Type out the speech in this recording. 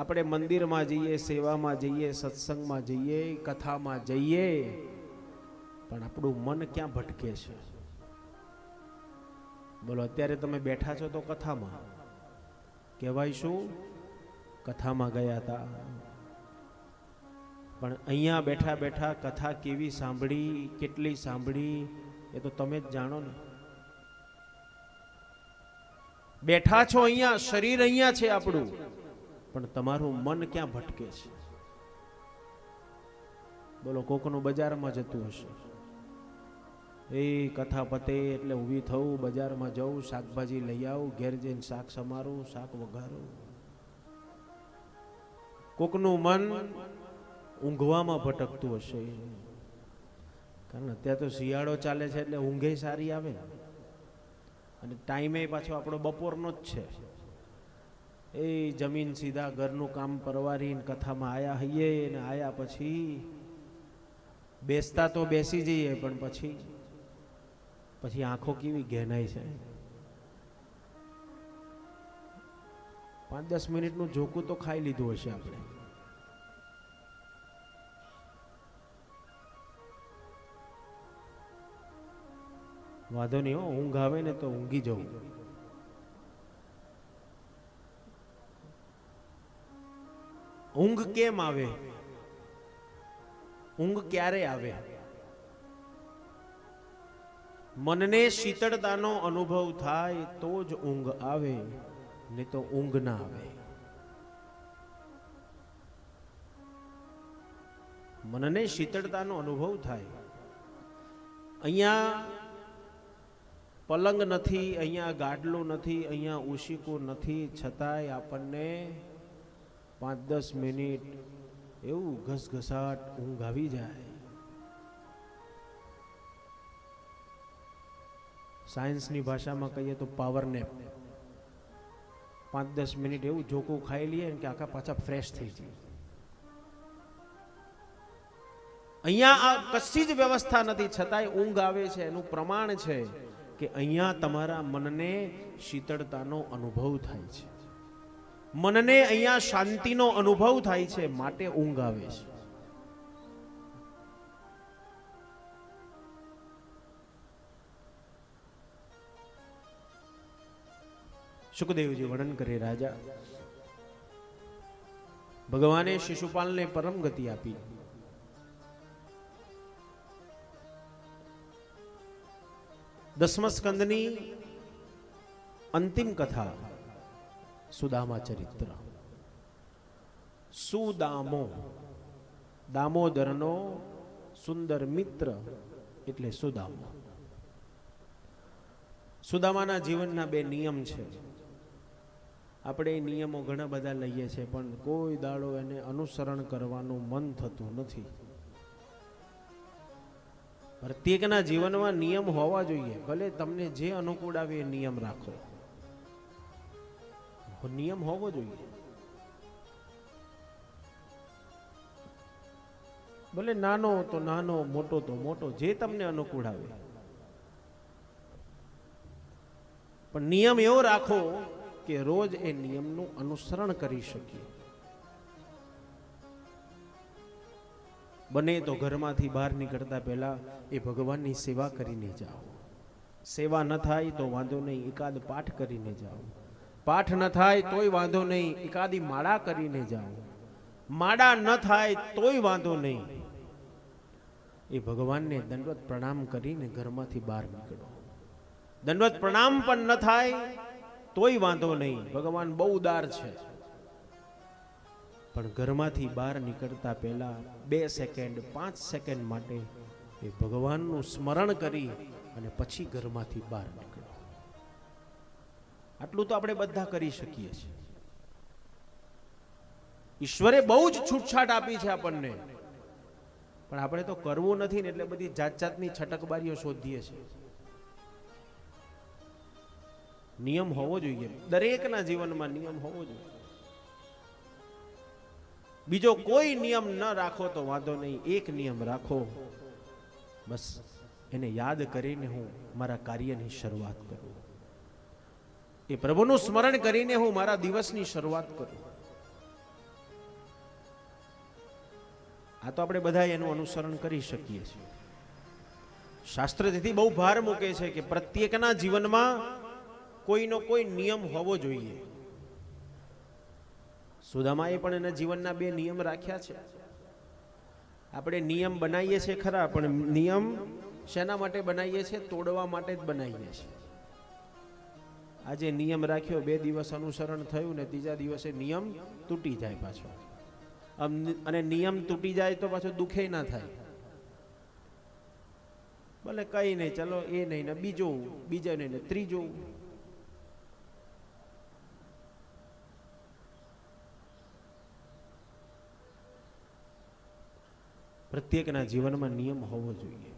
આપણે મંદિરમાં જઈએ, સેવામાં જઈએ, સત્સંગમાં જઈએ, કથામાં જઈએ, પણ આપણું મન ક્યાં ભટકે છે? બોલો, અત્યારે તમે બેઠા છો તો કથામાં કહેવાય શું? કથામાં ગયા હતા. પણ અહીંયા બેઠા બેઠા કથા કેવી સાંભળી, કેટલી સાંભળી, એ તો તમે જ જાણો ને. બેઠા છો અહીંયા, શરીર અહીંયા છે આપણું, પણ તમારું મન ક્યાં ભટકે છે? બોલો, કોકનું બજારમાં જતું હશે, એ કથા પતે એટલે ઊભી થવું, બજારમાં જવું, શાકભાજી લઈ આવું, ઘેર જઈને શાક સમારું, શાક વઘારું. કોકનું મન ઊંઘવામાં ભટકતું હશે, કારણ અત્યારે તો શિયાળો ચાલે છે એટલે ઊંઘે સારી આવે ને, અને ટાઈમે પાછો આપણો બપોરનો જ છે. એ જમીન સીધા ઘરનું કામ પરવારીને કથામાં આયા હઈએ, ને આયા પછી બેસતા તો બેસી જઈએ, પણ પછી આંખો કેવી ઘેનાય છે. 5-10 મિનિટનું ઝોકું તો ખાઈ લીધું હશે આપણે. વાંધો નહીં હો, ઊંઘ આવે ને તો ઊંઘી જવું. ઊંઘ કેમ આવે? ઊંઘ ક્યારે આવે? મનને શીતળતાનો અનુભવ થાય તો જ ઊંઘ આવે, નહીં તો ઊંઘ ના આવે. મનને શીતળતાનો અનુભવ થાય. અહીંયા પલંગ નથી, અહીંયા ગાડલું નથી, અહીંયા ઉશીકું નથી, છતાંય આપણને 5-10 મિનિટ એવું ઘસઘસાટ ઊંઘ આવી જાય. સાયન્સની ભાષામાં કહીએ તો પાવર નેપ. 5-10 મિનિટ એવું ઝોકું ખાઈ લઈએ કે આખા પાછા ફ્રેશ થઈ જાય. અહીંયા આ કશી જ વ્યવસ્થા નથી, છતાંય ઊંઘ આવે છે. એનું પ્રમાણ છે કે અહીંયા તમારા મનને શીતળતાનો અનુભવ થાય છે, મનને અહીંયા શાંતિનો અનુભવ થાય છે, માટે ઊંઘ આવે છે. સુખદેવજી વર્ણન કરે, રાજા ભગવાને શિશુપાલને પરમ ગતિ આપી. દસમા સ્કંદની અંતિમ કથા સુદામા ચરિત્ર. સુદામો, દામોદરનો સુંદર મિત્ર એટલે સુદામો. સુદામાના જીવનના 2 નિયમ છે. આપણે એ નિયમો ઘણા બધા લઈએ છીએ, પણ કોઈ દાડો એને અનુસરણ કરવાનું મન થતું નથી. પ્રત્યેકના જીવનમાં નિયમ હોવા જોઈએ. ભલે તમને જે અનુકૂળ આવે એ નિયમ રાખો, નિયમ હોવો જોઈએ. ભલે નાનો તો નાનો, મોટો તો મોટો, જે તમને અનુકૂળ આવે, પણ નિયમ એવો રાખો કે રોજ એ નિયમનું અનુસરણ કરી શકીએ. બને તો ઘરમાંથી બહાર નીકળતા પહેલા એ ભગવાનની સેવા કરીને જાઓ. સેવા ન થાય તો વાંધો નહીં, એકાદ પાઠ કરીને જાઓ. પાઠ ન થાય તોય વાંધો નહીં, એકાદી માળા કરીને જાઓ. માળા ન થાય તોય વાંધો નહીં, એ ભગવાનને દંડવત પ્રણામ કરીને ઘરમાંથી બહાર નીકળો. દંડવત પ્રણામ પણ ન થાય તોય વાંધો નહીં, ભગવાન બહુ ઉદાર છે, પણ ઘરમાંથી બહાર નીકળતા પહેલા 2 સેકન્ડ 5 સેકન્ડ માટે એ ભગવાનનું સ્મરણ કરી અને પછી ઘરમાંથી બહાર નીકળો. આટલું તો આપણે બધા કરી શકીએ છીએ. ઈશ્વરે બહુ જ છૂટછાટ આપી છે આપણને, પણ આપણે તો કરવું નથી ને એટલે બધી જાત જાતની છટકબારીઓ શોધીએ છીએ. નિયમ હોવો જોઈએ, દરેકના જીવનમાં નિયમ હોવો જોઈએ. બીજો કોઈ નિયમ ન રાખો તો વાંધો નહીં, એક નિયમ રાખો, બસ એને યાદ કરીને હું મારા કાર્યની શરૂઆત કરું, એ પ્રભુનું સ્મરણ કરીને હું મારા દિવસની શરૂઆત કરું. આ તો આપણે બધા એનું અનુસરણ કરી શકીએ છીએ. શાસ્ત્ર તેથી બહુ ભાર મૂકે છે કે પ્રત્યેકના જીવનમાં કોઈનો કોઈ નિયમ હોવો જોઈએ. સુદામાએ પણ એના જીવનના 2 નિયમ રાખ્યા છે. આપણે નિયમ બનાવીએ છીએ ખરા, પણ નિયમ શેના માટે બનાવીએ છીએ? તોડવા માટે જ બનાવીએ છીએ. આજે નિયમ રાખ્યો, 2 દિવસ અનુસરણ થયું ને ત્રીજા દિવસે નિયમ તૂટી જાય પાછો. અને નિયમ તૂટી જાય તો પાછો દુખે ના થાય. ભલે કઈ નહીં, ચલો એ નહીં ને બીજું, બીજા નહીં ને ત્રીજું. પ્રત્યેકના જીવનમાં નિયમ હોવો જોઈએ.